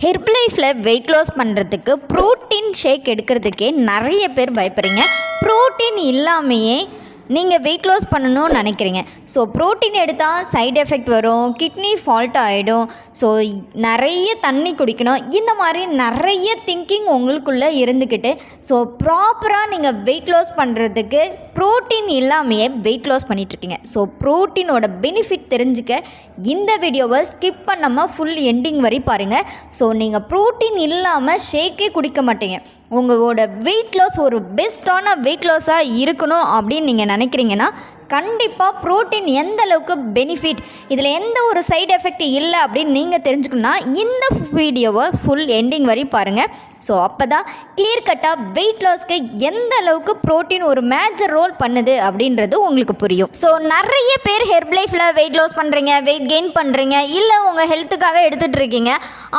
ஹெர்பலைஃப்பில் weight loss பண்ணுறதுக்கு protein shake எடுக்கிறதுக்கே நிறைய பேர் பயப்படுறீங்க. ப்ரோட்டீன் இல்லாமையே நீங்கள் வெயிட் லாஸ் பண்ணணும்னு நினைக்கிறீங்க. ஸோ ப்ரோட்டீன் எடுத்தால் சைடு எஃபெக்ட் வரும், கிட்னி ஃபால்ட் ஆகிடும், ஸோ நிறைய தண்ணி குடிக்கணும், இந்த மாதிரி நிறைய திங்கிங் உங்களுக்குள்ளே இருந்துக்கிட்டு ஸோ ப்ராப்பராக நீங்கள் வெயிட் லாஸ் பண்ணுறதுக்கு ப்ரோட்டீன் இல்லாமையே வெயிட் லாஸ் பண்ணிகிட்ருக்கீங்க. ஸோ ப்ரோட்டீனோட பெனிஃபிட் தெரிஞ்சுக்க இந்த வீடியோவை ஸ்கிப் பண்ணாமல் ஃபுல் எண்டிங் வரை பாருங்கள். ஸோ நீங்கள் ப்ரோட்டீன் இல்லாமல் ஷேக்கே குடிக்க மாட்டீங்க. உங்களோட வெயிட் லாஸ் ஒரு பெஸ்ட்டான வெயிட் லாஸாக இருக்கணும் அப்படின்னு நீங்கள் நினைக்கிறீங்கன்னா கண்டிப்பாக ப்ரோட்டீன் எந்த அளவுக்கு பெனிஃபிட், இதில் எந்த ஒரு சைடு எஃபெக்ட் இல்லை அப்படின்னு நீங்கள் தெரிஞ்சுக்கணுன்னா இந்த வீடியோவை ஃபுல் எண்டிங் வரை பாருங்கள். ஸோ அப்போ தான் கிளியர் கட்டாக வெயிட் லாஸ்க்கு எந்த அளவுக்கு ப்ரோட்டீன் ஒரு மேஜர் ரோல் பண்ணுது அப்படின்றது உங்களுக்கு புரியும். ஸோ நிறைய பேர் ஹெர்பலைஃப்பில் வெயிட் லாஸ் பண்ணுறீங்க, வெயிட் கெயின் பண்ணுறீங்க, இல்லை உங்கள் ஹெல்த்துக்காக எடுத்துகிட்டு இருக்கீங்க.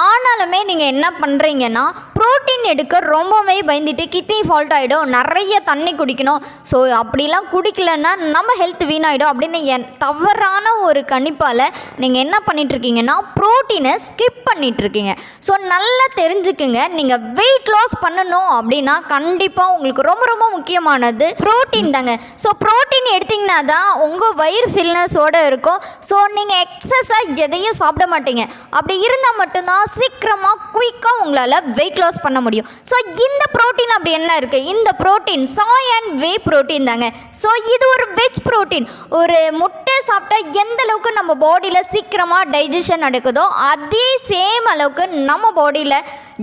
ஆனாலுமே நீங்கள் என்ன பண்ணுறீங்கன்னா ப்ரோட்டீன் எடுக்க ரொம்பவே பயந்துட்டு கிட்னி ஃபால்ட் ஆகிடும், நிறைய தண்ணி குடிக்கணும், ஸோ அப்படிலாம் குடிக்கலன்னா நம்ம ஹெல்த் வீணாகிடும் அப்படின்னு தவறான ஒரு கணிப்பால் நீங்கள் என்ன பண்ணிகிட்ருக்கீங்கன்னா ப்ரோட்டீனை ஸ்கிப் பண்ணிகிட்ருக்கீங்க. ஸோ நல்லா தெரிஞ்சுக்குங்க, நீங்கள் வெயிட் லாஸ் பண்ணணும் அப்படின்னா கண்டிப்பாக உங்களுக்கு ரொம்ப ரொம்ப முக்கியமானது ப்ரோட்டீன் தாங்க. ஸோ ப்ரோட்டீன் எடுத்திங்கன்னா தான் உங்கள் வயிறு ஃபில்னஸோடு இருக்கும். ஸோ நீங்கள் எக்ஸஸாக எதையும் சாப்பிட மாட்டீங்க. அப்படி இருந்தால் மட்டும்தான் சீக்கிரமாக குயிக்காக உங்களால் வெயிட் லாஸ் பண்ண முடியும். ஸோ இந்த ப்ரோட்டீன் அப்படி என்ன இருக்குது, இந்த protein Sai and whey protein தாங்க. ஸோ இது ஒரு வெஜ் ப்ரோட்டீன். ஒரு முட்டை சாப்பிட்டா எந்த அளவுக்கு நம்ம பாடியில் சீக்கிரமாக டைஜஷன் நடக்குதோ அதே சேம் அளவுக்கு நம்ம பாடியில்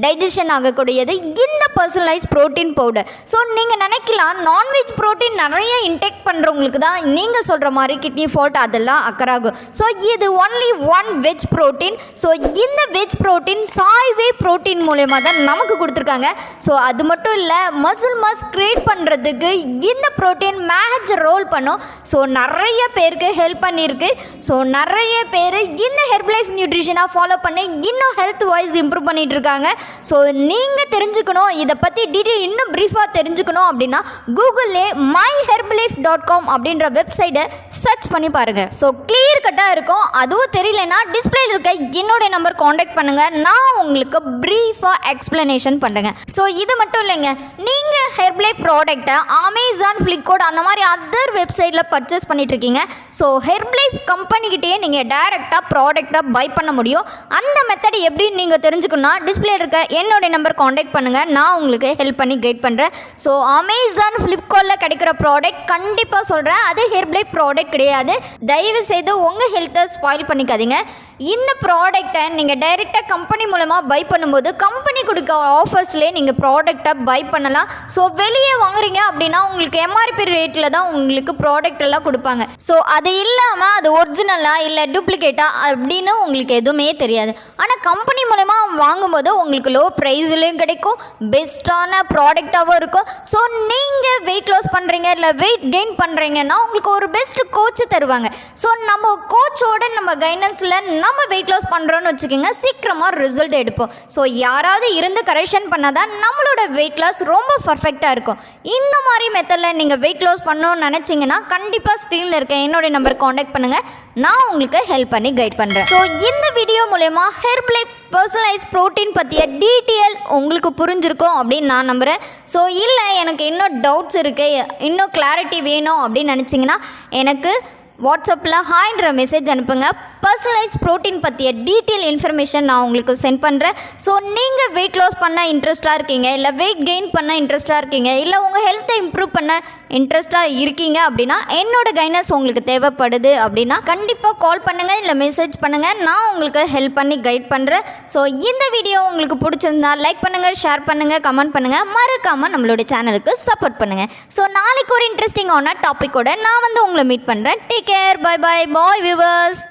டைஜஷன் ஆகக்கூடியது இந்த பர்சனலைஸ் ப்ரோட்டீன் பவுடர். ஸோ நீங்கள் நினைக்கலாம் நான்வெஜ் ப்ரோட்டீன் நிறைய இன்டேக் பண்ணுறவங்களுக்கு தான் நீங்கள் சொல்கிற மாதிரி கிட்னி ஃபால்ட் அதெல்லாம் அக்கறாகும். ஸோ இது only one veg protein. So இந்த வெஜ் ப்ரோட்டீன் சாய்வே ப்ரோட்டீன் மூலயமா தான் நமக்கு கொடுத்துருக்காங்க. ஸோ அது மட்டும் இல்லை, மசில் மாஸ் கிரியேட் பண்ணுறதுக்கு இந்த ப்ரோட்டீன் மேஜர் ரோல் பண்ணும். ஸோ நிறைய பேருக்கு ஹெல்ப் பண்ணியிருக்கு. ஸோ நிறைய பேர் இந்த ஹெர்பலைஃப் நியூட்ரிஷனாக ஃபாலோ பண்ணி இன்னும் ஹெல்த் வைஸ் இம்ப்ரூவ் பண்ணிகிட்டு இருக்காங்க. ஸோ நீங்கள் தெரிஞ்சுக்கணும், இதை பற்றி டீட்டெயில் இன்னும் ப்ரீஃபாக தெரிஞ்சுக்கணும் அப்படின்னா கூகுளிலே myherbalife.com அப்படின்ற வெப்சைட்டை சர்ச் பண்ணி பாருங்கள். ஸோ கிளியர் கட்டாக இருக்கும். அதுவும் தெரியலனா டிஸ்பிளேல இருக்க என்னோடய நம்பர் காண்டாக்ட் பண்ணுங்கள், நான் உங்களுக்கு ப்ரீஃபாக எக்ஸ்ப்ளனேஷன் பண்ணுறேங்க. ஸோ இது மட்டும் இல்லைங்க, நீங்கள் ஹெர்பலைஃப் ப்ராடக்ட்டை அமேசான், ஃப்ளிப்கார்ட் அந்த மாதிரி அதர் வெப்சைட்டில் பர்ச்சேஸ் பண்ணிகிட்ருக்கீங்க. ஸோ ஹெர்பலைஃப் கம்பெனிக்கிட்டேயே நீங்கள் டைரெக்டாக ப்ராடக்டாக பை பண்ண முடியும். அந்த மெத்தட் எப்படின்னு நீங்கள் தெரிஞ்சுக்கணுன்னா டிஸ்பிளே இருக்க என்னோடய நம்பர் காண்டாக்ட் பண்ணுங்கள், நான் உங்களுக்கு ஹெல்ப் பண்ணி கைட் பண்ணுறேன். ஸோ அமேசான், ஃப்ளிப்கார்ட்டில் கிடைக்கிற ப்ராடக்ட் கண்டிப்பாக சொல்கிறேன், அது ஹெர்பலைஃப் ப்ராடக்ட் கிடையாது. தயவு செய்து உங்கள் ஹெல்த்தை ஸ்பாயில் பண்ணிக்காதீங்க. இந்த ப்ராடக்டை நீங்கள் டைரெக்டாக கம்பெனி மூலமாக பை பண்ணும்போது கம்பெனி கொடுக்க ஆஃபர்ஸ்லேயே நீங்கள் ப்ராடக்டை பை பண்ணலாம். ஸோ வெளியே வாங்குறீங்க அப்படின்னா உங்களுக்கு எம்ஆர்பி ரேட்டில் தான் உங்களுக்கு ப்ராடக்ட் எல்லாம் கொடுப்பாங்க. ஸோ அது இல்லாமல் அது ஒரிஜினலாக இல்லை டூப்ளிகேட்டா அப்படின்னு உங்களுக்கு எதுவுமே தெரியாது. ஆனால் கம்பெனி மூலமாக வாங்கும்போது உங்களுக்கு லோ ப்ரைஸ்லேயும் கிடைக்கும், பெஸ்ட்டான ப்ராடக்டாகவும் இருக்கும். ஸோ நீங்கள் வெயிட் லாஸ் பண்ணுறீங்க இல்லை வெயிட் கெயின் பண்ணுறீங்கன்னா உங்களுக்கு ஒரு பெஸ்ட் கோச்சு தருவாங்க. ஸோ நம்ம கோச்சோட நம்ம கைடன்ஸில் நம்ம வெயிட் லாஸ் பண்ணுறோன்னு வச்சுக்கோங்க, சீக்கிரமாக ரிசல்ட் எடுப்போம். ஸோ யாராவது இருந்து கரெக்ஷன் பண்ணால் தான் நம்மளோட வெயிட் லாஸ் ரொம்ப பர்ஃபெக்டாக இருக்கும். இந்த மாதிரி மெத்தடில் நீங்கள் வெயிட் லாஸ் பண்ணணும்னு நினச்சிங்கன்னா கண்டிப்பாக ஸ்க்ரீனில் இருக்க என்னோடய நம்பர் காண்டாக்ட் பண்ணுங்கள், நான் உங்களுக்கு ஹெல்ப் பண்ணி கைட் பண்ணுறேன். ஸோ இந்த வீடியோ மூலமா ஹெர்பலைஃப் பர்சனலைஸ் ப்ரோட்டீன் பற்றிய டீட்டெயில் உங்களுக்கு புரிஞ்சிருக்கும் அப்படின்னு நான் நம்புகிறேன். ஸோ இல்லை எனக்கு இன்னும் டவுட்ஸ் இருக்குது, இன்னும் கிளாரிட்டி வேணும் அப்படின்னு நினச்சிங்கன்னா எனக்கு வாட்ஸ்அப்பில் ஹாய்ன்ற மெசேஜ் அனுப்புங்க. பர்சனலைஸ் ப்ரோட்டீன் பற்றிய டீட்டெயில் இன்ஃபர்மேஷன் நான் உங்களுக்கு சென்ட் பண்ணுறேன். ஸோ நீங்கள் வெயிட் லாஸ் பண்ண இன்ட்ரெஸ்ட்டாக இருக்கீங்க, இல்லை வெயிட் கெயின் பண்ண இன்ட்ரெஸ்ட்டாக இருக்கீங்க, இல்லை உங்கள் ஹெல்த்தை இம்ப்ரூவ் பண்ண இன்ட்ரெஸ்ட்டாக இருக்கீங்க அப்படின்னா என்னோட கைடன்ஸ் உங்களுக்கு தேவைப்படுது அப்படின்னா கண்டிப்பாக கால் பண்ணுங்கள், இல்லை மெசேஜ் பண்ணுங்கள், நான் உங்களுக்கு ஹெல்ப் பண்ணி கைட் பண்ணுறேன். ஸோ இந்த வீடியோ உங்களுக்கு பிடிச்சிருந்தா லைக் பண்ணுங்கள், ஷேர் பண்ணுங்கள், கமெண்ட் பண்ணுங்கள், மறக்காமல் நம்மளோட சேனலுக்கு சப்போர்ட் பண்ணுங்கள். ஸோ நாளைக்கு ஒரு இன்ட்ரெஸ்டிங்கான டாப்பிக்கோட நான் உங்களை மீட் பண்ணுறேன். Take care, bye bye, bye viewers.